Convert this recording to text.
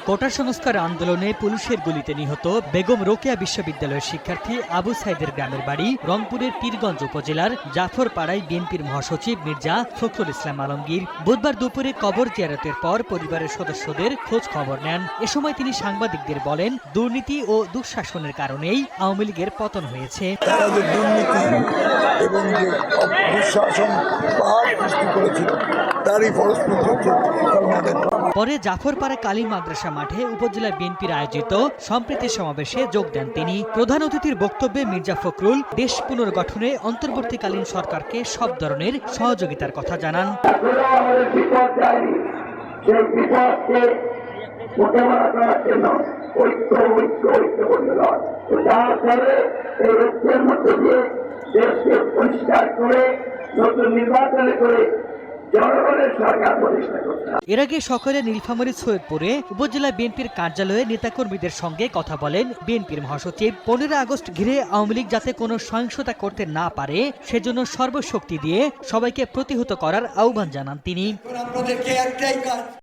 কোটা সংস্কার আন্দোলনে পুলিশের গুলিতে নিহত বেগম রোকেয়া বিশ্ববিদ্যালয়ের শিক্ষার্থী আবু সাইদের গ্রামের বাড়ি রংপুরের পীরগঞ্জ উপজেলার জাফরপাড়ায় বিএনপির মহাসচিব মির্জা ফখরুল ইসলাম আলমগীর বুধবার দুপুরে কবর জিয়ারতের পর পরিবারের সদস্যদের খোঁজ খবর নেন। এ সময় তিনি সাংবাদিকদের বলেন, দুর্নীতি ও দুঃশাসনের কারণেই আওয়ামী লীগের পতন হয়েছে। এবং যে দুঃশাসন পাহাড় সৃষ্টি করেছিল তারই ফলশ্রুতি হচ্ছে। পরে জাফরপাড়া কালী মাদ্রাসা মাঠে উপজেলা বিএনপির আয়োজিত সম্প্রীতি সমাবেশে যোগ দেন তিনি। প্রধান অতিথির বক্তব্যে মির্জা ফখরুল দেশ পুনর্গঠনে অন্তর্বর্তীকালীন সরকারকে সব ধরনের সহযোগিতার কথা জানান। নতুন নির্বাচনে করে এর আগে সকালে নীলফামারী সৈয়দপুরে উপজেলা বিএনপির কার্যালয়ে নেতাকর্মীদের সঙ্গে কথা বলেন বিএনপির মহাসচিব। 15 আগস্ট ঘিরে আওয়ামী লীগ যাতে কোনো সহিংসতা করতে না পারে সেজন্য সর্বশক্তি দিয়ে সবাইকে প্রতিহত করার আহ্বান জানান তিনি।